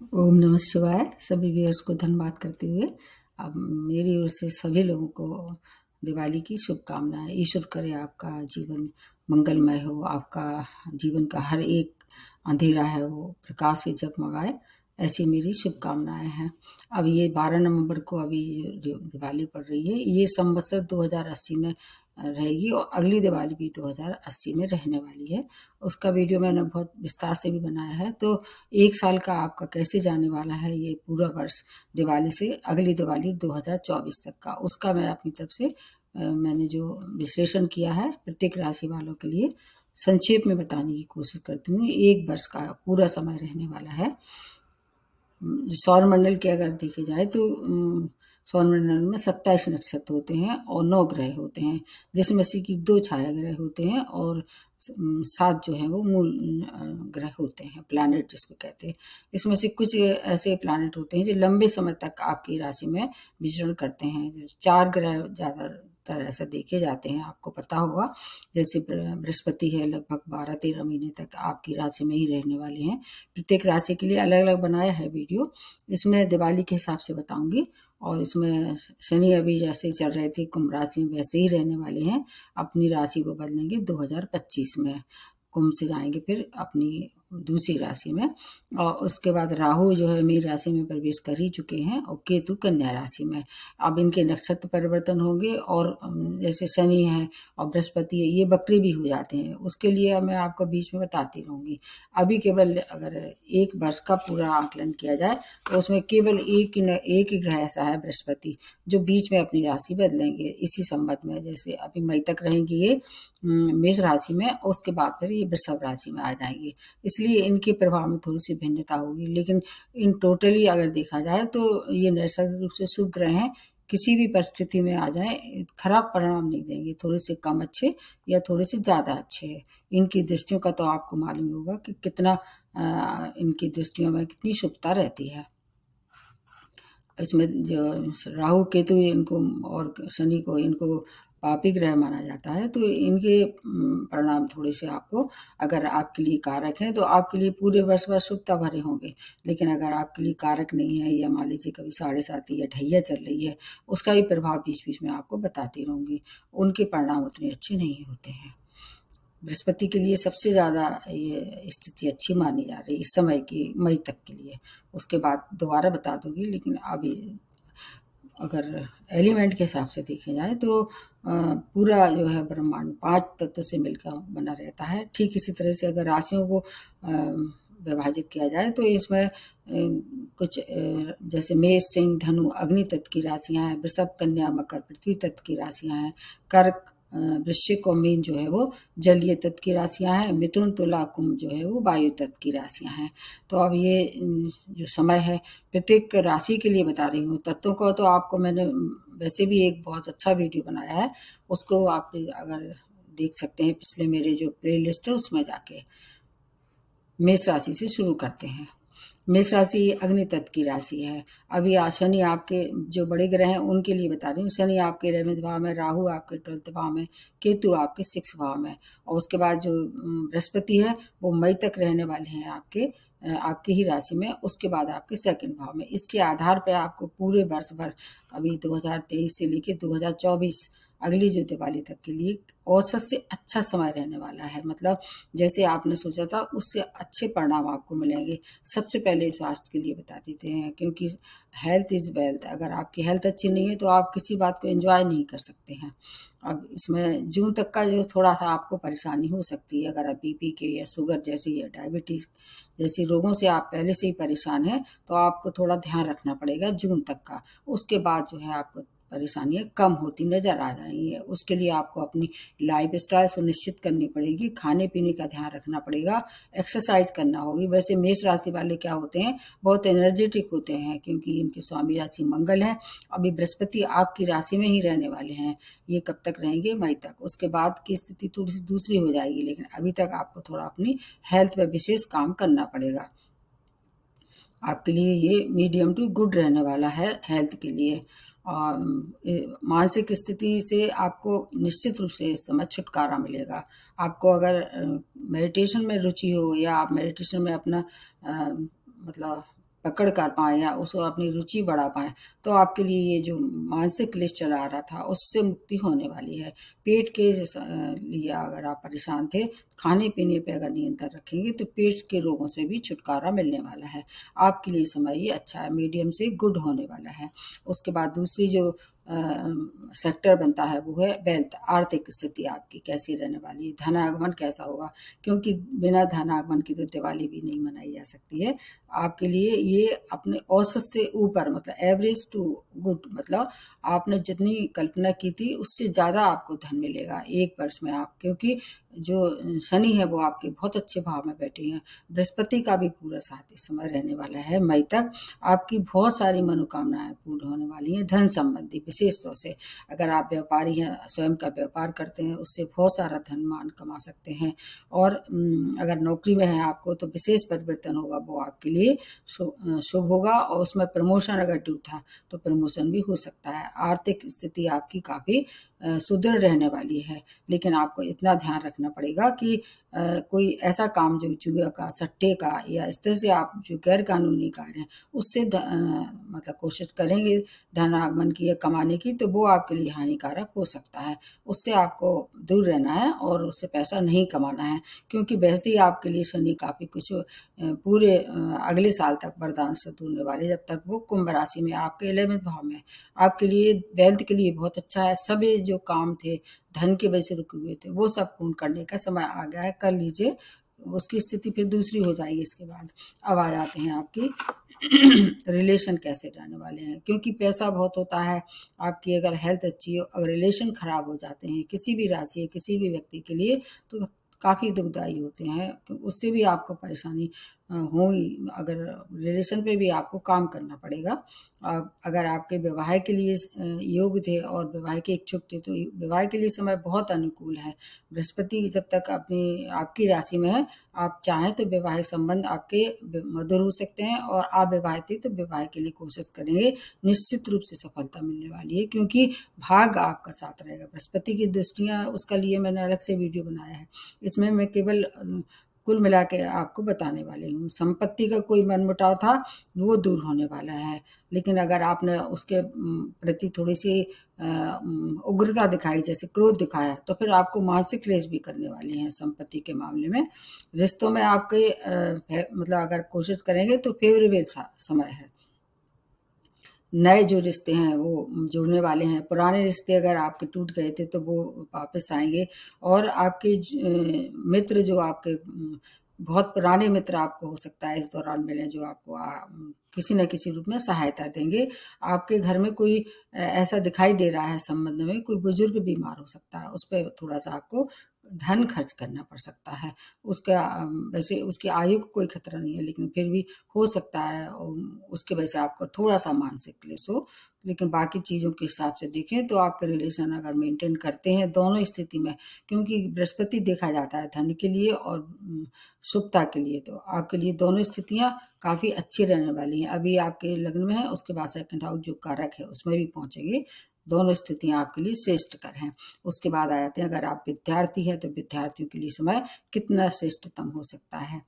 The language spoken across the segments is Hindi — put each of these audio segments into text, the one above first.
ओम नमः शिवाय। सभी व्यूअर्स को धन्यवाद करते हुए अब मेरी ओर से सभी लोगों को दिवाली की शुभकामनाएं। ईश्वर करे आपका जीवन मंगलमय हो, आपका जीवन का हर एक अंधेरा है वो प्रकाश से जगमगाए, ऐसी मेरी शुभकामनाएं हैं। अब ये 12 नवंबर को अभी जो दिवाली पड़ रही है, ये संवत्सर 2080 में रहेगी और अगली दिवाली भी 2080 में रहने वाली है। उसका वीडियो मैंने बहुत विस्तार से भी बनाया है। तो एक साल का आपका कैसे जाने वाला है ये पूरा वर्ष, दिवाली से अगली दिवाली 2024 तक का, उसका मैं अपनी तरफ से मैंने जो विश्लेषण किया है प्रत्येक राशि वालों के लिए संक्षेप में बताने की कोशिश करती हूँ। एक वर्ष का पूरा समय रहने वाला है। सौर मंडल के अगर देखे जाए तो सौर मंडल में 27 नक्षत्र होते हैं और 9 ग्रह होते हैं, जिसमें से कि 2 छाया ग्रह होते हैं और 7 जो है वो मूल ग्रह होते हैं, प्लैनेट जिसको कहते हैं। इसमें से कुछ ऐसे प्लैनेट होते हैं जो लंबे समय तक आपकी राशि में विचरण करते हैं। 4 ग्रह ज़्यादातर ऐसा देखे जाते हैं, आपको पता होगा। जैसे बृहस्पति है, लगभग 12-13 महीने तक आपकी राशि में ही रहने वाले हैं। प्रत्येक राशि के लिए अलग अलग बनाया है वीडियो, इसमें दिवाली के हिसाब से बताऊंगी। और इसमें शनि अभी जैसे चल रहे थे कुंभ राशि में वैसे ही रहने वाले हैं। अपनी राशि को बदलेंगे 2025 में, कुंभ से जाएंगे फिर अपनी दूसरी राशि में। और उसके बाद राहु जो है मीन राशि में प्रवेश कर ही चुके हैं और केतु कन्या राशि में। अब इनके नक्षत्र परिवर्तन होंगे और जैसे शनि है और बृहस्पति है, ये वक्री भी हो जाते हैं। उसके लिए मैं आपको बीच में बताती रहूंगी। अभी केवल अगर एक वर्ष का पूरा आकलन किया जाए तो उसमें केवल एक ही ग्रह ऐसा है, बृहस्पति, जो बीच में अपनी राशि बदलेंगे इसी संबंध में। जैसे अभी मई तक रहेंगी ये मेष राशि में, उसके बाद फिर ये वृषभ राशि में आ जाएंगे, इसलिए इनके प्रभाव में थोड़ी सी भिन्नता होगी। लेकिन इन टोटली अगर देखा जाए तो ये नैसर्गिक रूप से शुभ ग्रह हैं, किसी भी परिस्थिति में आ जाए खराब परिणाम नहीं देंगे। थोड़े से कम अच्छे या थोड़े से ज़्यादा अच्छे हैं। इनकी दृष्टियों का तो आपको मालूम होगा कि कितना इनकी दृष्टियों में कितनी शुभता रहती है। इसमें जो राहु केतु इनको और शनि को इनको पापी ग्रह माना जाता है, तो इनके परिणाम थोड़े से आपको, अगर आपके लिए कारक हैं तो आपके लिए पूरे वर्ष भर शुभता भरे होंगे। लेकिन अगर आपके लिए कारक नहीं है या मान लीजिए कभी 7.5 या ढैया चल रही है, उसका भी प्रभाव बीच बीच में आपको बताती रहूँगी। उनके परिणाम उतने अच्छे नहीं होते हैं। बृहस्पति के लिए सबसे ज़्यादा ये स्थिति अच्छी मानी जा रही है इस समय की, मई तक के लिए। उसके बाद दोबारा बता दूंगी। लेकिन अभी अगर एलिमेंट के हिसाब से देखे जाए तो पूरा जो है ब्रह्मांड 5 तत्वों से मिलकर बना रहता है। ठीक इसी तरह से अगर राशियों को विभाजित किया जाए तो इसमें कुछ जैसे मेष, सिंह, धनु अग्नि तत्व की राशियां हैं, वृषभ, कन्या, मकर पृथ्वी तत्व की राशियां हैं, कर्क, वृश्चिक और मीन जो है वो जलीय तत्व की राशियां हैं, मिथुन, तुला, कुंभ जो है वो वायु तत्व की राशियां हैं। तो अब ये जो समय है प्रत्येक राशि के लिए बता रही हूँ। तत्वों को तो आपको मैंने वैसे भी एक बहुत अच्छा वीडियो बनाया है, उसको आप अगर देख सकते हैं, पिछले मेरे जो प्लेलिस्ट है उसमें जाके। मेष राशि से शुरू करते हैं। मेष राशि अग्नि तत्व की राशि है। अभी आज शनि आपके जो बड़े ग्रह हैं उनके लिए बता रही हूँ। शनि आपके 11वें भाव में, राहु आपके 12वें भाव में, केतु आपके 6 भाव में, और उसके बाद जो बृहस्पति है वो मई तक रहने वाले हैं आपकी ही राशि में। उसके बाद आपके 2nd भाव में। इसके आधार पर आपको पूरे वर्ष भर, अभी 2023 से लेके 2024 अगली जो दिवाली तक के लिए औसत से अच्छा समय रहने वाला है। मतलब जैसे आपने सोचा था उससे अच्छे परिणाम आपको मिलेंगे। सबसे पहले स्वास्थ्य के लिए बता देते हैं, क्योंकि हेल्थ इज़ वेल्थ। अगर आपकी हेल्थ अच्छी नहीं है तो आप किसी बात को एंजॉय नहीं कर सकते हैं। अब इसमें जून तक का जो थोड़ा सा आपको परेशानी हो सकती है, अगर आप बीपी के या शुगर जैसी या डायबिटीज़ जैसी रोगों से आप पहले से ही परेशान हैं तो आपको थोड़ा ध्यान रखना पड़ेगा जून तक का। उसके बाद जो है आपको परेशानियाँ कम होती नज़र आ जाएंगी। उसके लिए आपको अपनी लाइफ स्टाइल सुनिश्चित करनी पड़ेगी, खाने पीने का ध्यान रखना पड़ेगा, एक्सरसाइज करना होगी। वैसे मेष राशि वाले क्या होते हैं, बहुत एनर्जेटिक होते हैं, क्योंकि इनकी स्वामी राशि मंगल है। अभी बृहस्पति आपकी राशि में ही रहने वाले हैं। ये कब तक रहेंगे, मई तक। उसके बाद की स्थिति थोड़ी सी दूसरी हो जाएगी, लेकिन अभी तक आपको थोड़ा अपनी हेल्थ पर विशेष काम करना पड़ेगा। आपके लिए ये मीडियम टू गुड रहने वाला है हेल्थ के लिए। और मानसिक स्थिति से आपको निश्चित रूप से इस समय छुटकारा मिलेगा। आपको अगर मेडिटेशन में रुचि हो या आप मेडिटेशन में अपना मतलब पकड़ कर पाएँ या उसको अपनी रुचि बढ़ा पाएँ, तो आपके लिए ये जो मानसिक क्लेश चला आ रहा था उससे मुक्ति होने वाली है। पेट के लिए अगर आप परेशान थे, खाने-पीने पे अगर नियंत्रण रखेंगे तो पेट के रोगों से भी छुटकारा मिलने वाला है। आपके लिए समय ये अच्छा है, मीडियम से गुड होने वाला है। उसके बाद दूसरी जो सेक्टर बनता है वो है वेल्थ, आर्थिक स्थिति आपकी कैसी रहने वाली है, धनागमन कैसा होगा, क्योंकि बिना धनागमन की तो दिवाली भी नहीं मनाई जा सकती है। आपके लिए ये अपने औसत से ऊपर मतलब एवरेज टू गुड, मतलब आपने जितनी कल्पना की थी उससे ज़्यादा आपको धन मिलेगा 1 वर्ष में आप, क्योंकि जो शनि है वो आपके बहुत अच्छे भाव में बैठे हैं। बृहस्पति का भी पूरा साथ इस समय रहने वाला है मई तक। आपकी बहुत सारी मनोकामनाएं पूर्ण होने वाली हैं धन संबंधी, विशेष तौर से अगर आप व्यापारी हैं, स्वयं का व्यापार करते हैं, उससे बहुत सारा धन मान कमा सकते हैं। और अगर नौकरी में है आपको तो विशेष परिवर्तन होगा, वो आपके लिए शुभ होगा। और उसमें प्रमोशन अगर ड्यू था तो प्रमोशन भी हो सकता है। आर्थिक स्थिति आपकी काफ़ी सुदृढ़ रहने वाली है, लेकिन आपको इतना ध्यान रखना पड़ेगा कि कोई ऐसा काम जो जुए का, सट्टे का या इस तरह से आप जो गैर कानूनी कार्य हैं उससे मतलब कोशिश करेंगे धन आगमन की या कमाने की, तो वो आपके लिए हानिकारक हो सकता है। उससे आपको दूर रहना है और उससे पैसा नहीं कमाना है, क्योंकि वैसे ही आपके लिए शनि काफ़ी कुछ पूरे अगले साल तक वरदान सिद्ध होने वाले, जब तक वो कुंभ राशि में आपके 11वें भाव में। आपके लिए वेल्थ के लिए बहुत अच्छा है। सभी जो काम थे धन की वजह से रुके हुए थे वो सब पूर्ण करने का समय आ गया है, कर लीजिए। उसकी स्थिति फिर दूसरी हो जाएगी इसके बाद। अब आ जाते हैं आपकी रिलेशन कैसे रहने वाले हैं, क्योंकि पैसा बहुत होता है। आपकी अगर हेल्थ अच्छी हो, अगर रिलेशन खराब हो जाते हैं किसी भी राशि किसी भी व्यक्ति के लिए, तो काफ़ी दुखदायी होते हैं, उससे भी आपको परेशानी होगी। अगर रिलेशन पे भी आपको काम करना पड़ेगा। अगर आपके विवाह के लिए योग्य थे और विवाह के इच्छुक थे तो विवाह के लिए समय बहुत अनुकूल है। बृहस्पति जब तक अपनी आपकी राशि में है, आप चाहें तो वैवाहिक संबंध आपके मधुर हो सकते हैं। और आप विवाहित हैं तो विवाह के लिए कोशिश करेंगे, निश्चित रूप से सफलता मिलने वाली है, क्योंकि भाग आपका साथ रहेगा। बृहस्पति की दृष्टियां उसका लिए मैंने अलग से वीडियो बनाया है, इसमें मैं केवल कुल मिला के आपको बताने वाली हूँ। संपत्ति का कोई मनमुटाव था वो दूर होने वाला है, लेकिन अगर आपने उसके प्रति थोड़ी सी उग्रता दिखाई, जैसे क्रोध दिखाया, तो फिर आपको मानसिक क्लेश भी करने वाले हैं संपत्ति के मामले में। रिश्तों में आपके मतलब अगर कोशिश करेंगे तो फेवरेबल समय है। नए जो रिश्ते हैं वो जुड़ने वाले हैं। पुराने रिश्ते अगर आपके टूट गए थे तो वो वापस आएंगे। और आपके मित्र जो आपके बहुत पुराने मित्र आपको हो सकता है इस दौरान मिले, जो आपको किसी न किसी रूप में सहायता देंगे। आपके घर में कोई ऐसा दिखाई दे रहा है संबंध में, कोई बुजुर्ग बीमार हो सकता है, उस पर थोड़ा सा आपको धन खर्च करना पड़ सकता है। उसका वैसे उसकी आयु को कोई खतरा नहीं है, लेकिन फिर भी हो सकता है उसके वजह से आपको थोड़ा सा मानसिक क्लेश हो। लेकिन बाकी चीज़ों के हिसाब से देखें तो आपके रिलेशन अगर मेंटेन करते हैं दोनों स्थिति में, क्योंकि बृहस्पति देखा जाता है धन के लिए और शुभता के लिए, तो आपके लिए दोनों स्थितियां काफ़ी अच्छी रहने वाली हैं। अभी आपके लग्न में है, उसके बाद सेकंड हाउस जो कारक है उसमें भी पहुंचेंगे। दोनों स्थितियां आपके लिए श्रेष्ठकर हैं। उसके बाद आ जाते हैं, अगर आप विद्यार्थी हैं तो विद्यार्थियों के लिए समय कितना श्रेष्ठतम हो सकता है।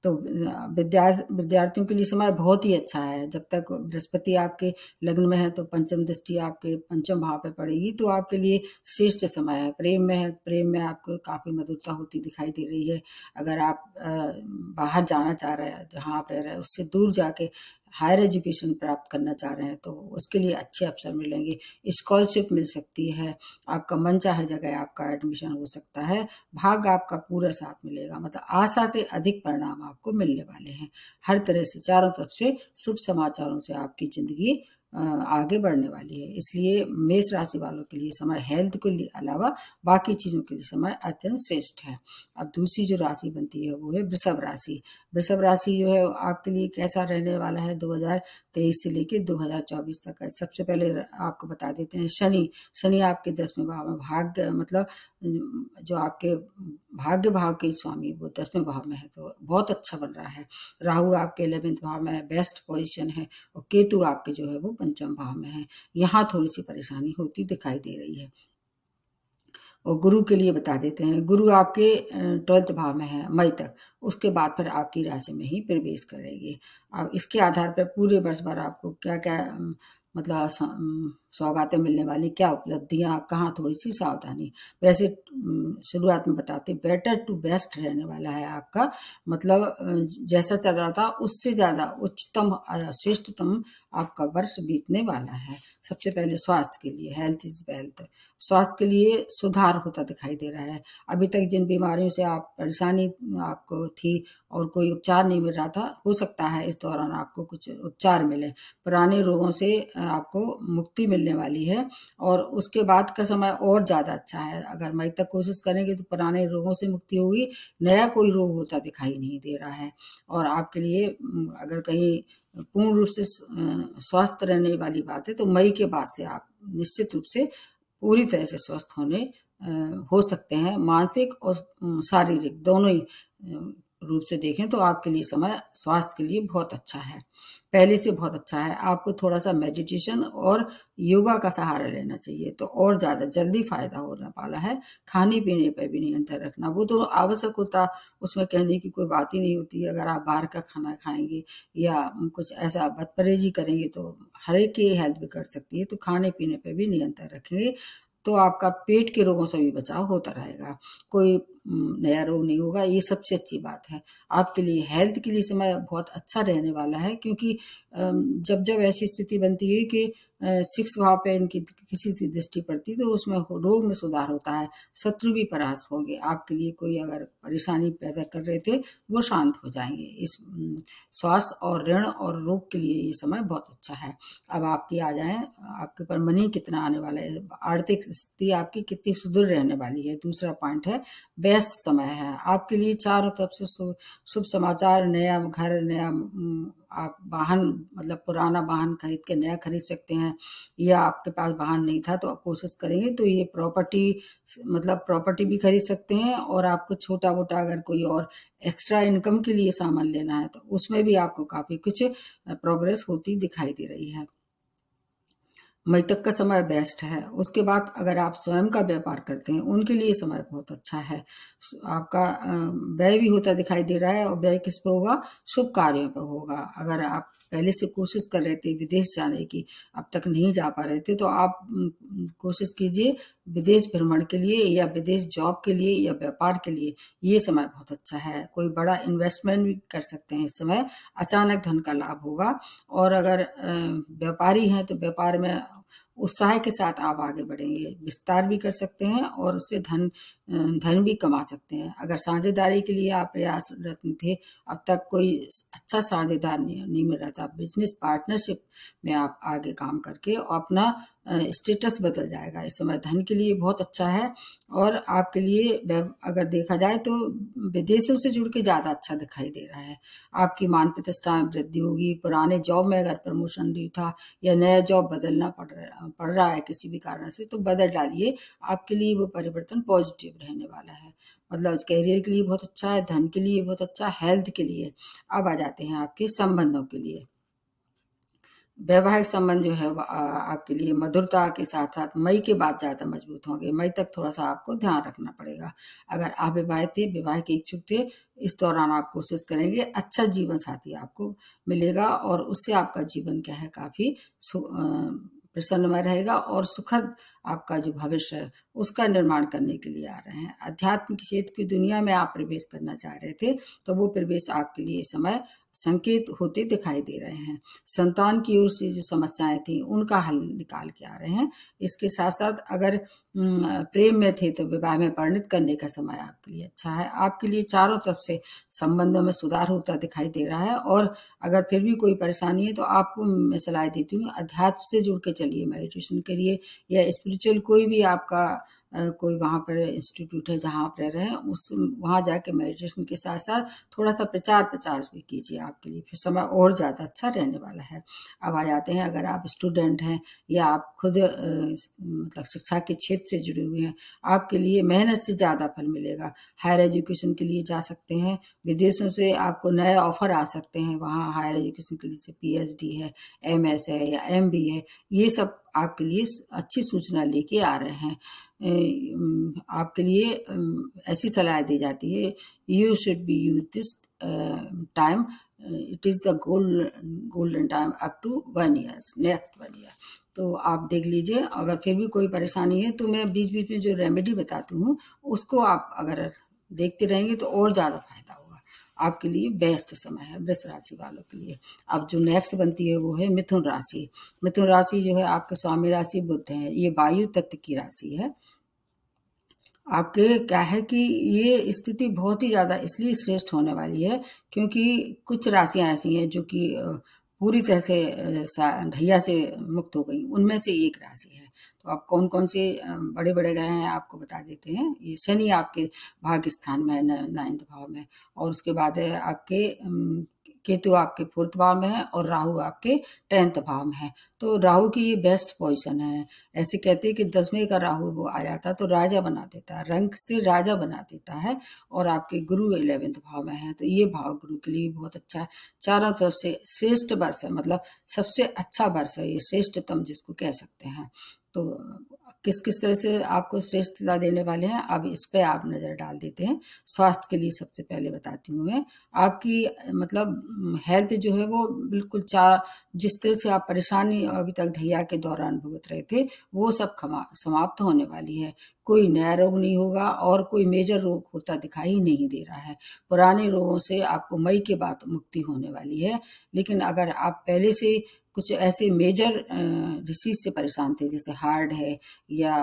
तो विद्यार्थियों के लिए समय बहुत ही अच्छा है। जब तक बृहस्पति आपके लग्न में है तो पंचम दृष्टि आपके पंचम भाव पे पड़ेगी, तो आपके लिए श्रेष्ठ समय है। प्रेम में है, प्रेम में आपको काफ़ी मधुरता होती दिखाई दे रही है। अगर आप बाहर जाना चाह रहे हैं, जहाँ आप रह रहे हैं उससे दूर जाके हायर एजुकेशन प्राप्त करना चाह रहे हैं तो उसके लिए अच्छे अवसर मिलेंगे। स्कॉलरशिप मिल सकती है, आपका मन चाहे जगह आपका एडमिशन हो सकता है। भाग्य आपका पूरा साथ मिलेगा, मतलब आशा से अधिक परिणाम आपको मिलने वाले हैं। हर तरह से चारों तरफ से शुभ समाचारों से आपकी ज़िंदगी आगे बढ़ने वाली है। इसलिए मेष राशि वालों के लिए समय हेल्थ के लिए अलावा बाकी चीज़ों के लिए समय अत्यंत श्रेष्ठ है। अब दूसरी जो राशि बनती है वो है वृषभ राशि। वृषभ राशि जो है आपके लिए कैसा रहने वाला है 2023 से लेके 2024 तक है। सबसे पहले आपको बता देते हैं शनि आपके 10वें भाव में, भाग्य मतलब जो आपके भाग्य भाव के स्वामी वो 10वें भाव में है, तो बहुत अच्छा बन रहा है। राहु आपके 11वें भाव में है, बेस्ट पोजीशन है। और केतु आपके जो है वो पंचम भाव में है। यहाँ थोड़ी सी परेशानी होती दिखाई दे रही है। और गुरु के लिए बता देते हैं, गुरु आपके 12वें भाव में है मई तक, उसके बाद फिर आपकी राशि में ही प्रवेश करेगी। अब इसके आधार पर पूरे वर्ष भर आपको क्या क्या मतलब सौगातें मिलने वाली, क्या उपलब्धियां, कहाँ थोड़ी सी सावधानी। वैसे शुरुआत में बताते बेटर टू बेस्ट रहने वाला है आपका, मतलब जैसा चल रहा था उससे ज़्यादा उच्चतम श्रेष्ठतम आपका वर्ष बीतने वाला है। सबसे पहले स्वास्थ्य के लिए, हेल्थ इज वेल्थ, स्वास्थ्य के लिए सुधार होता दिखाई दे रहा है। अभी तक जिन बीमारियों से आप परेशानी आपको थी और कोई उपचार नहीं मिल रहा था, हो सकता है इस दौरान आपको कुछ उपचार मिले, पुराने रोगों से आपको मुक्ति मिलने वाली है। और उसके बाद का समय और ज़्यादा अच्छा है। अगर मई तक कोशिश करेंगे तो पुराने रोगों से मुक्ति होगी, नया कोई रोग होता दिखाई नहीं दे रहा है। और आपके लिए अगर कहीं पूर्ण रूप से स्वस्थ रहने वाली बात है तो मई के बाद से आप निश्चित रूप से पूरी तरह से स्वस्थ हो सकते हैं। मानसिक और शारीरिक दोनों ही रूप से देखें तो आपके लिए समय स्वास्थ्य के लिए बहुत अच्छा है, पहले से बहुत अच्छा है। आपको थोड़ा सा मेडिटेशन और योगा का सहारा लेना चाहिए तो और ज़्यादा जल्दी फायदा होने वाला है। खाने पीने पर भी नियंत्रण रखना, वो तो आवश्यक होता, उसमें कहने की कोई बात ही नहीं होती। अगर आप बाहर का खाना खाएंगे या कुछ ऐसा बदपरहेजी करेंगे तो हर एक की हेल्थ बिगड़ सकती है। तो खाने पीने पर भी नियंत्रण रखेंगे तो आपका पेट के रोगों से भी बचाव होता रहेगा, कोई नया रोग नहीं होगा। ये सबसे अच्छी बात है। आपके लिए हेल्थ के लिए समय बहुत अच्छा रहने वाला है, क्योंकि जब जब ऐसी स्थिति बनती है कि 6 भाव पे इनकी किसी की दृष्टि पड़ती तो उसमें रोग में सुधार होता है, शत्रु भी परास्त होंगे। आपके लिए कोई अगर परेशानी पैदा कर रहे थे वो शांत हो जाएंगे। इस स्वास्थ्य और ऋण और रोग के लिए ये समय बहुत अच्छा है। अब आपकी आ जाए आपके पर मनी कितना आने वाला है, आर्थिक स्थिति आपकी कितनी सुदृढ़ रहने वाली है। दूसरा पॉइंट है बेस्ट समय है आपके लिए, चारों तरफ से शुभ समाचार, नया घर, नया आप वाहन, मतलब पुराना वाहन खरीद के नया खरीद सकते हैं, या आपके पास वाहन नहीं था तो आप कोशिश करेंगे तो ये प्रॉपर्टी भी खरीद सकते हैं। और आपको छोटा मोटा अगर कोई और एक्स्ट्रा इनकम के लिए सामान लेना है तो उसमें भी आपको काफी कुछ प्रोग्रेस होती दिखाई दे रही है। मई तक का समय बेस्ट है। उसके बाद अगर आप स्वयं का व्यापार करते हैं उनके लिए समय बहुत अच्छा है। आपका व्यय भी होता दिखाई दे रहा है, और व्यय किस पे होगा, शुभ कार्यों पर होगा। अगर आप पहले से कोशिश कर रहे थे विदेश जाने की, अब तक नहीं जा पा रहे थे, तो आप कोशिश कीजिए विदेश भ्रमण के लिए या विदेश जॉब के लिए या व्यापार के लिए। ये समय बहुत अच्छा है। कोई बड़ा इन्वेस्टमेंट भी कर सकते हैं इस समय, अचानक धन का लाभ होगा। और अगर व्यापारी हैं तो व्यापार में उत्साह के साथ आप आगे बढ़ेंगे, विस्तार भी कर सकते हैं और उससे धन भी कमा सकते हैं। अगर साझेदारी के लिए आप प्रयासरत थे, अब तक कोई अच्छा साझेदार नहीं मिल रहा था, बिजनेस पार्टनरशिप में आप आगे काम करके अपना स्टेटस बदल जाएगा। इस समय धन के लिए बहुत अच्छा है। और आपके लिए अगर देखा जाए तो विदेशों से जुड़ के ज़्यादा अच्छा दिखाई दे रहा है। आपकी मान प्रतिष्ठा में वृद्धि होगी। पुराने जॉब में अगर प्रमोशन भी था या नया जॉब बदलना पड़ रहा है किसी भी कारण से, तो बदल डालिए, आपके लिए वो परिवर्तन पॉजिटिव रहने वाला है। मतलब कैरियर के लिए बहुत अच्छा है, धन के लिए बहुत अच्छा, हेल्थ के लिए। अब आ जाते हैं आपके संबंधों के लिए। वैवाहिक संबंध जो है आपके लिए मधुरता के साथ साथ मई के बाद ज़्यादा मजबूत होंगे। मई तक थोड़ा सा आपको ध्यान रखना पड़ेगा। अगर आप विवाहित थे, विवाह के इच्छुक थे, इस दौरान आप कोशिश करेंगे अच्छा जीवन साथी आपको मिलेगा और उससे आपका जीवन क्या है काफ़ी प्रसन्नमय रहेगा और सुखद आपका जो भविष्य है उसका निर्माण करने के लिए आ रहे हैं। आध्यात्मिक क्षेत्र की दुनिया में आप प्रवेश करना चाह रहे थे तो वो प्रवेश आपके लिए समय संकेत होते दिखाई दे रहे हैं। संतान की ओर से जो समस्याएं थी उनका हल निकाल के आ रहे हैं। इसके साथ साथ अगर प्रेम में थे तो विवाह में परिणत करने का समय आपके लिए अच्छा है। आपके लिए चारों तरफ से संबंधों में सुधार होता दिखाई दे रहा है। और अगर फिर भी कोई परेशानी है तो आपको मैं सलाह देती हूँ अध्यात्म से जुड़ के चलिए, मेडिटेशन करिए या स्पिरिचुअल कोई भी आपका कोई वहाँ पर इंस्टीट्यूट है जहाँ आप रह रहे हैं वहाँ जाके मेडिटेशन के साथ साथ थोड़ा सा प्रचार भी कीजिए, आपके लिए फिर समय और ज़्यादा अच्छा रहने वाला है। अब आ जाते हैं अगर आप स्टूडेंट हैं या आप खुद मतलब शिक्षा के क्षेत्र से जुड़े हुए हैं, आपके लिए मेहनत से ज़्यादा फल मिलेगा। हायर एजुकेशन के लिए जा सकते हैं, विदेशों से आपको नए ऑफर आ सकते हैं, वहाँ हायर एजुकेशन के लिए PhD है, MS है या MB है, ये सब आपके लिए अच्छी सूचना लेके आ रहे हैं। आपके लिए ऐसी सलाह दी जाती है, you should be use this time, it is the golden time up to 1 year, next 1 year. तो आप देख लीजिए, अगर फिर भी कोई परेशानी है तो मैं बीच बीच में जो रेमेडी बताती हूँ उसको आप अगर देखते रहेंगे तो और ज़्यादा फायदा होगा। आपके लिए बेस्ट समय है वृष राशि वालों के लिए। अब जो नेक्स्ट बनती है वो है मिथुन राशि। मिथुन राशि जो है आपके स्वामी राशि बुध है, ये वायु तत्व की राशि है। आपके क्या है कि ये स्थिति बहुत ही ज़्यादा इसलिए श्रेष्ठ होने वाली है क्योंकि कुछ राशियां ऐसी हैं जो कि पूरी तरह से ढैया से मुक्त हो गई। उनमें से एक राशि है। तो आप कौन कौन से बड़े बड़े ग्रह हैं आपको बता देते हैं। ये शनि आपके भाग्य स्थान में है, 9th भाव में, और उसके बाद है आपके केतु आपके 4th भाव में है और राहु आपके 10th भाव में है। तो राहु की ये बेस्ट पोजीशन है। ऐसे कहते हैं कि 10वें का राहु वो आ जाता तो राजा बना देता है, रंग से राजा बना देता है। और आपके गुरु 11th भाव में है, तो ये भाव गुरु के लिए बहुत अच्छा है। चारों तरफ से श्रेष्ठ वर्ष है, मतलब सबसे अच्छा वर्ष है ये, श्रेष्ठतम जिसको कह सकते हैं। तो किस किस तरह से आपको श्रेष्ठता देने वाले हैं, अब इस पे आप नज़र डाल देते हैं। स्वास्थ्य के लिए सबसे पहले बताती हूँ मैं, आपकी मतलब हेल्थ जो है वो बिल्कुल जिस तरह से आप परेशानी अभी तक ढैया के दौरान भुगत रहे थे वो सब समाप्त होने वाली है। कोई नया रोग नहीं होगा और कोई मेजर रोग होता दिखाई नहीं दे रहा है। पुराने रोगों से आपको मई के बाद मुक्ति होने वाली है। लेकिन अगर आप पहले से कुछ ऐसे मेजर डिसीज से परेशान थे, जैसे हार्ट है या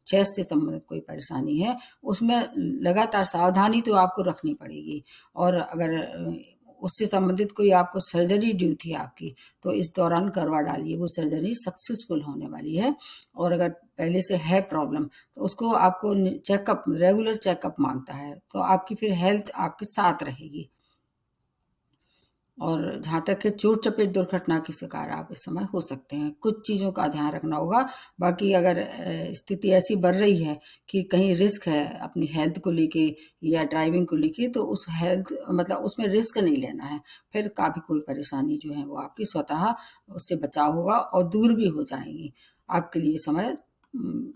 चेस्ट से संबंधित कोई परेशानी है, उसमें लगातार सावधानी तो आपको रखनी पड़ेगी। और अगर उससे संबंधित कोई आपको सर्जरी ड्यू थी आपकी, तो इस दौरान करवा डालिए, वो सर्जरी सक्सेसफुल होने वाली है। और अगर पहले से है प्रॉब्लम तो उसको आपको चेकअप, रेगुलर चेकअप मांगता है, तो आपकी फिर हेल्थ आपके साथ रहेगी। और जहाँ तक है चोट चपेट दुर्घटना के शिकार आप इस समय हो सकते हैं, कुछ चीज़ों का ध्यान रखना होगा। बाकी अगर स्थिति ऐसी बढ़ रही है कि कहीं रिस्क है अपनी हेल्थ को लेके या ड्राइविंग को लेके, तो उस हेल्थ मतलब उसमें रिस्क नहीं लेना है। फिर काफ़ी कोई परेशानी जो है वो आपकी स्वतः उससे बचाव होगा और दूर भी हो जाएंगी। आपके लिए समय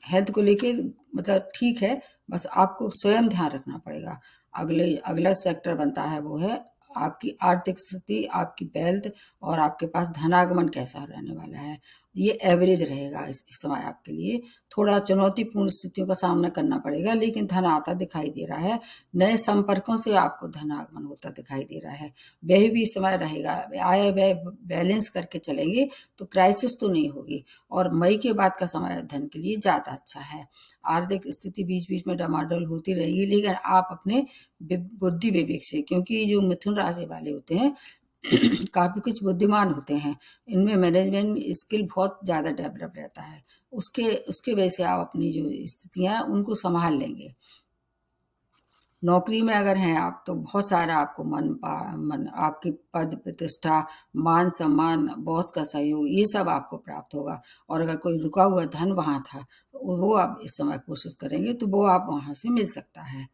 हेल्थ को लेके मतलब ठीक है, बस आपको स्वयं ध्यान रखना पड़ेगा। अगला सेक्टर बनता है वो है आपकी आर्थिक स्थिति, आपकी वेल्थ और आपके पास धनागमन कैसा रहने वाला है। ये एवरेज रहेगा इस समय आपके लिए। थोड़ा चुनौतीपूर्ण स्थितियों का सामना करना पड़ेगा, लेकिन धन आता दिखाई दे रहा है। नए संपर्कों से आपको धनागमन होता दिखाई दे रहा है। व्यय भी समय रहेगा, आय व्यय बैलेंस करके चलेंगे तो क्राइसिस तो नहीं होगी। और मई के बाद का समय धन के लिए ज़्यादा अच्छा है। आर्थिक स्थिति बीच बीच में डमाडोल होती रहेगी, लेकिन आप अपने बुद्धि विवेक से, क्योंकि जो मिथुन राशि वाले होते हैं काफ़ी कुछ बुद्धिमान होते हैं, इनमें मैनेजमेंट स्किल बहुत ज़्यादा डेवलप रहता है। उसके वजह से आप अपनी जो स्थितियाँ हैं उनको संभाल लेंगे। नौकरी में अगर हैं आप तो बहुत सारा आपको मन आपकी पद प्रतिष्ठा, मान सम्मान, बॉस का सहयोग, ये सब आपको प्राप्त होगा। और अगर कोई रुका हुआ धन वहाँ था तो वो आप इस समय कोशिश करेंगे तो वो आप वहाँ से मिल सकता है।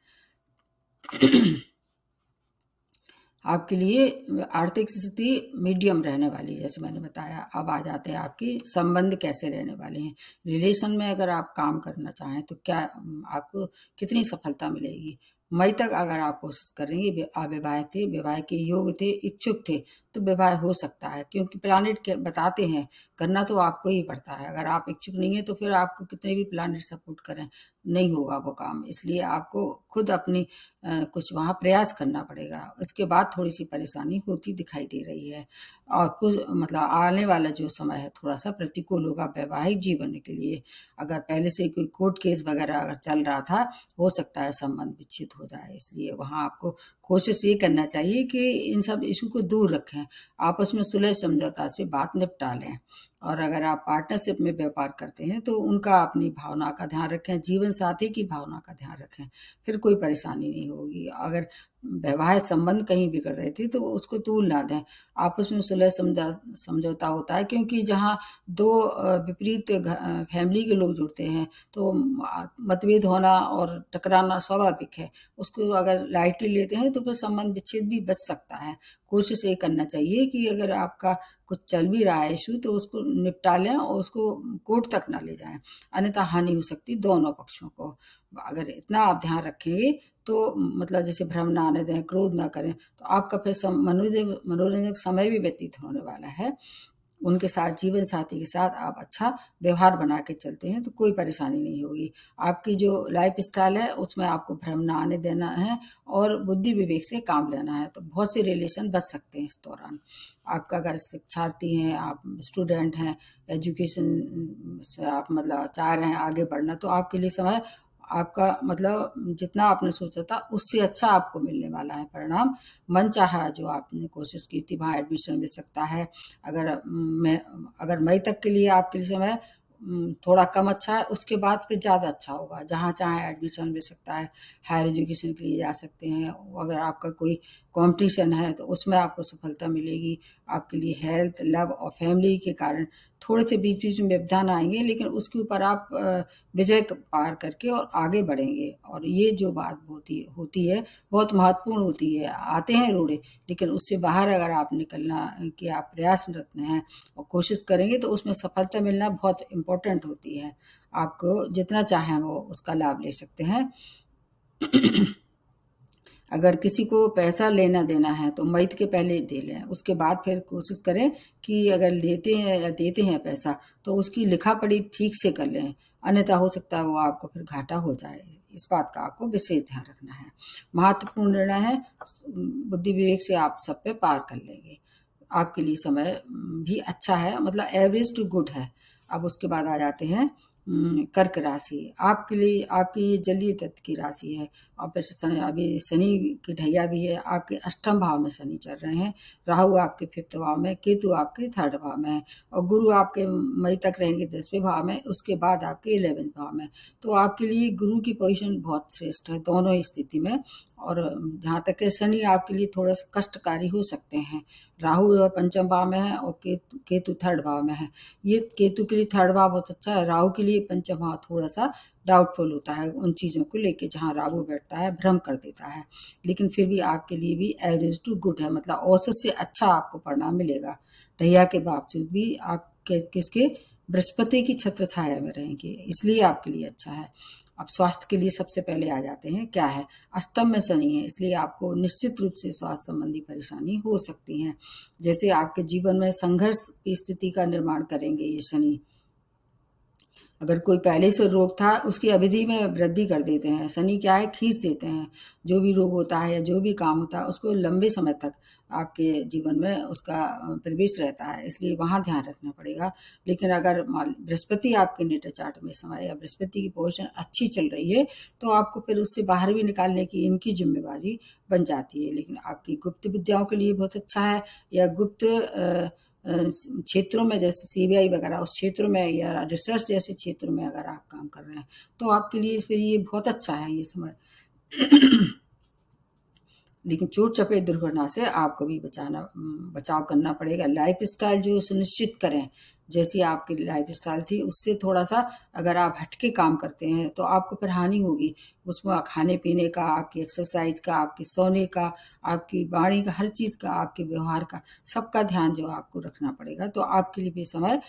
आपके लिए आर्थिक स्थिति मीडियम रहने वाली, जैसे मैंने बताया। अब आ जाते हैं आपकी संबंध कैसे रहने वाले हैं। रिलेशन में अगर आप काम करना चाहें तो क्या आपको कितनी सफलता मिलेगी। मई तक अगर आप कोशिश करेंगे, अविवाह थे, विवाह के योग थे, इच्छुक थे, तो विवाह हो सकता है, क्योंकि प्लानिट के बताते हैं करना तो आपको ही पड़ता है। अगर आप इच्छुक नहीं है तो फिर आपको कितने भी प्लानिट सपोर्ट करें नहीं होगा वो काम। इसलिए आपको खुद अपनी कुछ वहाँ प्रयास करना पड़ेगा। इसके बाद थोड़ी सी परेशानी होती दिखाई दे रही है। और कुछ मतलब आने वाला जो समय है थोड़ा सा प्रतिकूल होगा वैवाहिक जीवन के लिए। अगर पहले से कोई कोर्ट केस वगैरह अगर चल रहा था, हो सकता है संबंध विच्छेद हो जाए। इसलिए वहाँ आपको कोशिश ये करना चाहिए कि इन सब इशू को दूर रखें, आपस में सुलह समझौता से बात निपटा लें। और अगर आप पार्टनरशिप में व्यापार करते हैं तो उनका अपनी भावना का ध्यान रखें, जीवन साथी की भावना का ध्यान रखें, फिर कोई परेशानी नहीं होगी। अगर वैवाहिक संबंध कहीं बिगड़ रहे थे तो उसको तूल ना दें, आपस में सुलह समझौता होता है। क्योंकि जहाँ दो विपरीत फैमिली के लोग जुड़ते हैं तो मतभेद होना और टकराना स्वाभाविक है। उसको अगर लाइटली लेते हैं तो फिर संबंध विच्छेद भी बच सकता है। कोशिश ये करना चाहिए कि अगर आपका कुछ चल भी रहा है इशू तो उसको निपटा लें और उसको कोर्ट तक ना ले जाएं, अन्यथा हानि हो सकती दोनों पक्षों को। अगर इतना आप ध्यान रखेंगे तो मतलब जैसे भ्रम ना आने दें, क्रोध ना करें, तो आपका फिर मनोरंजक समय भी व्यतीत होने वाला है। उनके साथ, जीवन साथी के साथ आप अच्छा व्यवहार बना के चलते हैं तो कोई परेशानी नहीं होगी। आपकी जो लाइफ स्टाइल है उसमें आपको भ्रम ना आने देना है और बुद्धि विवेक से काम लेना है, तो बहुत से रिलेशन बच सकते हैं इस दौरान। आपका अगर शिक्षार्थी हैं, आप स्टूडेंट हैं, एजुकेशन से आप मतलब चाह रहे हैं आगे बढ़ना, तो आपके लिए समय आपका मतलब जितना आपने सोचा था उससे अच्छा आपको मिलने वाला है परिणाम। मन चाहा जो आपने कोशिश की थी वहाँ एडमिशन मिल सकता है। अगर मई तक के लिए आपके लिए समय थोड़ा कम अच्छा है, उसके बाद फिर ज़्यादा अच्छा होगा। जहाँ चाहे एडमिशन मिल सकता है, हायर एजुकेशन के लिए जा सकते हैं। अगर आपका कोई कंपटीशन है तो उसमें आपको सफलता मिलेगी। आपके लिए हेल्थ, लव और फैमिली के कारण थोड़े से बीच बीच में व्यवधान आएंगे, लेकिन उसके ऊपर आप विजय पार करके और आगे बढ़ेंगे। और ये जो बात होती है बहुत महत्वपूर्ण होती है। आते हैं रोड़े, लेकिन उससे बाहर अगर आप निकलना कि आप प्रयासरत हैं और कोशिश करेंगे तो उसमें सफलता मिलना बहुत इम्पोर्टेंट होती है। आपको जितना चाहें वो उसका लाभ ले सकते हैं। अगर किसी को पैसा लेना देना है तो मई के पहले दे लें, उसके बाद फिर कोशिश करें कि अगर लेते हैं या देते हैं पैसा तो उसकी लिखा पढ़ी ठीक से कर लें, अन्यथा हो सकता है वो आपको फिर घाटा हो जाए। इस बात का आपको विशेष ध्यान रखना है। महत्वपूर्ण निर्णय है, बुद्धि विवेक से आप सब पे पार कर लेंगे। आपके लिए समय भी अच्छा है, मतलब एवरेज टू गुड है। अब उसके बाद आ जाते हैं कर्क राशि। आपके लिए आपकी ये जलीय तत्व की राशि है और फिर अभी शनि की ढैया भी है। आपके अष्टम भाव में शनि चल रहे हैं, राहु आपके 5th भाव में, केतु आपके 3rd भाव में है और गुरु आपके मई तक रहेंगे 10वें भाव में, उसके बाद आपके 11वें भाव में। तो आपके लिए गुरु की पोजीशन बहुत श्रेष्ठ है दोनों ही स्थिति में। और जहाँ तक है शनि आपके लिए थोड़ा सा कष्टकारी हो सकते हैं। राहु 5th भाव में है और केतु 3rd भाव में है। ये केतु के लिए 3rd भाव बहुत अच्छा है, राहु के लिए 5th भाव थोड़ा सा डाउटफुल होता है उन चीज़ों को लेके। जहाँ राहु बैठता है भ्रम कर देता है, लेकिन फिर भी आपके लिए भी एवरेज टू गुड है, मतलब औसत से अच्छा आपको परिणाम मिलेगा। ढैया के बावजूद भी आप किसके बृहस्पति की छत्र छाया में रहेंगे, इसलिए आपके लिए अच्छा है। अब स्वास्थ्य के लिए सबसे पहले आ जाते हैं, क्या है, अष्टम में शनि है, इसलिए आपको निश्चित रूप से स्वास्थ्य संबंधी परेशानी हो सकती है। जैसे आपके जीवन में संघर्ष की स्थिति का निर्माण करेंगे ये शनि। अगर कोई पहले से रोग था उसकी अवधि में वृद्धि कर देते हैं। शनि क्या है, खींच देते हैं। जो भी रोग होता है या जो भी काम होता है उसको लंबे समय तक आपके जीवन में उसका प्रवेश रहता है, इसलिए वहाँ ध्यान रखना पड़ेगा। लेकिन अगर बृहस्पति आपके नेटर चार्ट में समय या बृहस्पति की पोजीशन अच्छी चल रही है तो आपको फिर उससे बाहर भी निकालने की इनकी जिम्मेवारी बन जाती है। लेकिन आपकी गुप्त विद्याओं के लिए बहुत अच्छा है, या गुप्त क्षेत्रों में जैसे सीबीआई वगैरह उस क्षेत्र में या रिसर्च जैसे क्षेत्र में अगर आप काम कर रहे हैं तो आपके लिए फिर ये बहुत अच्छा है ये समय। लेकिन चोट चपेट दुर्घटना से आपको भी बचाव करना पड़ेगा। लाइफ स्टाइल जो सुनिश्चित करें, जैसी आपकी लाइफ स्टाइल थी उससे थोड़ा सा अगर आप हटके काम करते हैं तो आपको फिर हानि होगी। उसमें खाने पीने का, आपकी एक्सरसाइज का, आपके सोने का, आपकी वाणी का, हर चीज़ का, आपके व्यवहार का, सबका ध्यान जो आपको रखना पड़ेगा। तो आपके लिए भी समय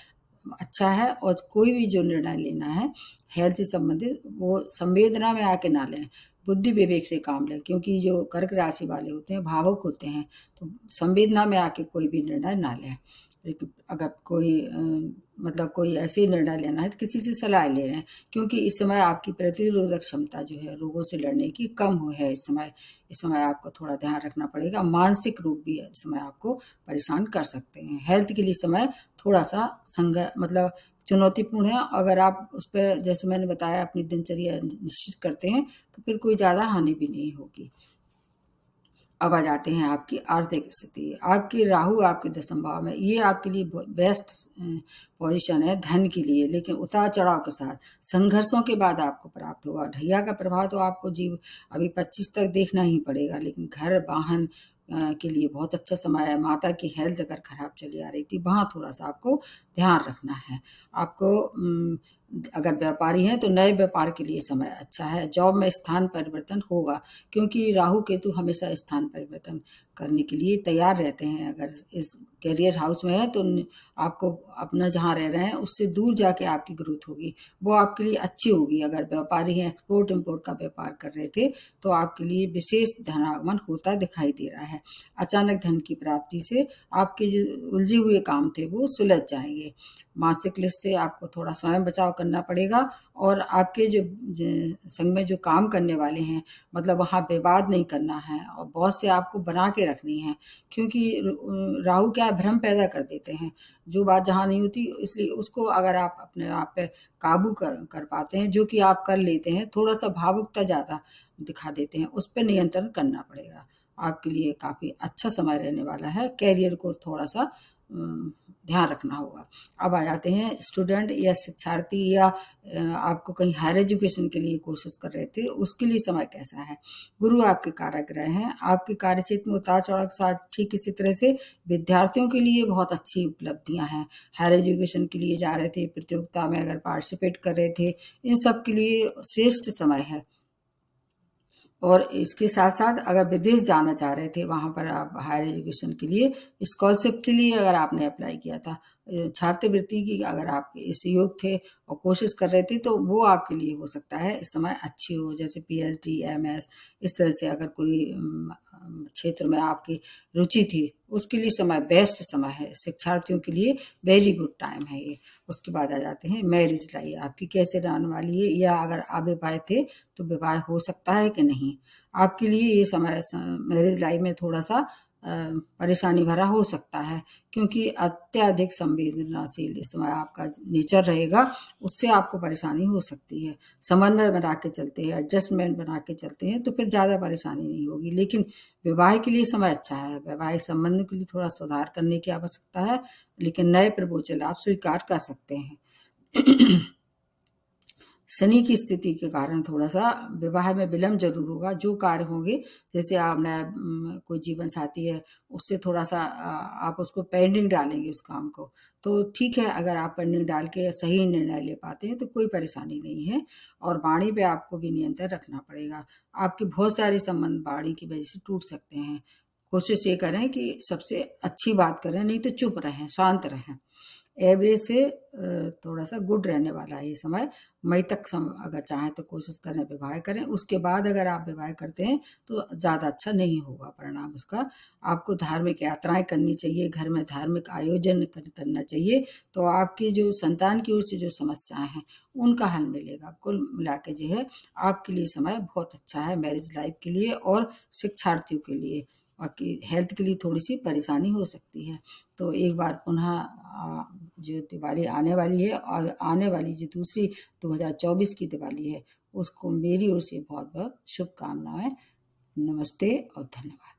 अच्छा है। और कोई भी जो निर्णय लेना है हेल्थ से संबंधित वो संवेदना में आके ना लें, बुद्धि विवेक से काम लें, क्योंकि जो कर्क राशि वाले होते हैं भावुक होते हैं, तो संवेदना में आके कोई भी निर्णय ना लें। लेकिन अगर कोई मतलब कोई ऐसे निर्णय लेना है तो किसी से सलाह ले लें, क्योंकि इस समय आपकी प्रतिरोधक क्षमता जो है रोगों से लड़ने की कम है। इस समय आपको थोड़ा ध्यान रखना पड़ेगा। मानसिक रोग भी इस समय आपको परेशान कर सकते हैं। हेल्थ के लिए समय थोड़ा सा मतलब चुनौतीपूर्ण है। अगर आप उस पर जैसे मैंने बताया अपनी दिनचर्या निश्चित करते हैं तो फिर कोई ज़्यादा हानि भी नहीं होगी। अब आ जाते हैं आपकी आर्थिक स्थिति। आपकी राहु आपके 10वें भाव में, ये आपके लिए बेस्ट पोजीशन है धन के लिए, लेकिन उतार चढ़ाव के साथ संघर्षों के बाद आपको प्राप्त होगा। ढैया का प्रभाव तो आपको अभी 25 तक देखना ही पड़ेगा, लेकिन घर वाहन के लिए बहुत अच्छा समय है। माता की हेल्थ अगर खराब चली आ रही थी वहाँ थोड़ा सा आपको ध्यान रखना है। आपको अगर व्यापारी हैं तो नए व्यापार के लिए समय अच्छा है। जॉब में स्थान परिवर्तन होगा, क्योंकि राहु केतु हमेशा स्थान परिवर्तन करने के लिए तैयार रहते हैं। अगर इस करियर हाउस में है तो आपको अपना जहाँ रह रहे हैं उससे दूर जाके आपकी ग्रोथ होगी, वो आपके लिए अच्छी होगी। अगर व्यापारी हैं, एक्सपोर्ट इम्पोर्ट का व्यापार कर रहे थे, तो आपके लिए विशेष धनागमन होता दिखाई दे रहा है। अचानक धन की प्राप्ति से आपके जो उलझे हुए काम थे वो सुलझ जाएंगे। मानसिक लिस्ट से आपको थोड़ा स्वयं बचाव करना पड़ेगा, और आपके जो संग में जो काम करने वाले हैं, मतलब वहाँ विवाद नहीं करना है, और बहुत से आपको बना के रखनी है, क्योंकि राहु क्या भ्रम पैदा कर देते हैं। जो बात जहाँ नहीं होती, इसलिए उसको अगर आप अपने आप पे काबू कर पाते हैं, जो कि आप कर लेते हैं, थोड़ा सा भावुकता ज़्यादा दिखा देते हैं, उस पर नियंत्रण करना पड़ेगा। आपके लिए काफ़ी अच्छा समय रहने वाला है। कैरियर को थोड़ा सा ध्यान रखना होगा। अब आ जाते हैं स्टूडेंट या शिक्षार्थी, या आपको कहीं हायर एजुकेशन के लिए कोशिश कर रहे थे, उसके लिए समय कैसा है। गुरु आपके कारक ग्रह हैं। आपके कार्यक्षेत्र में उतार चढ़ाव के साथ ठीक इसी तरह से विद्यार्थियों के लिए बहुत अच्छी उपलब्धियां हैं। हायर एजुकेशन के लिए जा रहे थे, प्रतियोगिता में अगर पार्टिसिपेट कर रहे थे, इन सब के लिए श्रेष्ठ समय है। और इसके साथ साथ अगर विदेश जाना चाह रहे थे, वहाँ पर आप हायर एजुकेशन के लिए स्कॉलरशिप के लिए अगर आपने अप्लाई किया था, छात्रवृत्ति की अगर आप इस योग थे और कोशिश कर रहे थे, तो वो आपके लिए हो सकता है इस समय अच्छी हो। जैसे पीएचडी, एमएस, इस तरह से अगर कोई क्षेत्र में आपकी रुचि थी, उसके लिए समय बेस्ट समय है। शिक्षार्थियों के लिए वेरी गुड टाइम है ये। उसके बाद आ जाते हैं मैरिज लाइफ आपकी कैसे रहने वाली है, या अगर अविवाहित थे तो विवाह हो सकता है कि नहीं। आपके लिए ये समय मैरिज लाइफ में थोड़ा सा परेशानी भरा हो सकता है, क्योंकि अत्यधिक संवेदनशील इस समय आपका नेचर रहेगा, उससे आपको परेशानी हो सकती है। समन्वय बना के चलते हैं, एडजस्टमेंट बना के चलते हैं, तो फिर ज़्यादा परेशानी नहीं होगी। लेकिन विवाह के लिए समय अच्छा है। वैवाहिक संबंध के लिए थोड़ा सुधार करने की आवश्यकता है, लेकिन नए प्रपोजल आप स्वीकार कर सकते हैं। शनि की स्थिति के कारण थोड़ा सा विवाह में विलम्ब जरूर होगा। जो कार्य होंगे, जैसे आपने कोई जीवन साथी है, उससे थोड़ा सा आप उसको पेंडिंग डालेंगे उस काम को, तो ठीक है। अगर आप पेंडिंग डाल के सही निर्णय ले पाते हैं तो कोई परेशानी नहीं है। और वाणी पे आपको भी नियंत्रण रखना पड़ेगा। आपके बहुत सारे संबंध वाणी की वजह से टूट सकते हैं। कोशिश ये करें कि सबसे अच्छी बात करें, नहीं तो चुप रहें, शांत रहें। एवरेज से थोड़ा सा गुड रहने वाला है ये समय। मई तक अगर चाहें तो कोशिश करें विवाह करें। उसके बाद अगर आप विवाह करते हैं तो ज़्यादा अच्छा नहीं होगा परिणाम उसका। आपको धार्मिक यात्राएं करनी चाहिए, घर में धार्मिक आयोजन करना चाहिए, तो आपकी जो संतान की ओर से जो समस्याएं हैं उनका हल मिलेगा। कुल मिला के जो है आपके लिए समय बहुत अच्छा है मैरिज लाइफ के लिए और शिक्षार्थियों के लिए। बाकी हेल्थ के लिए थोड़ी सी परेशानी हो सकती है। तो एक बार पुनः जो दिवाली आने वाली है, और आने वाली जो दूसरी 2024 की दिवाली है, उसको मेरी ओर से बहुत बहुत शुभकामनाएं। नमस्ते और धन्यवाद।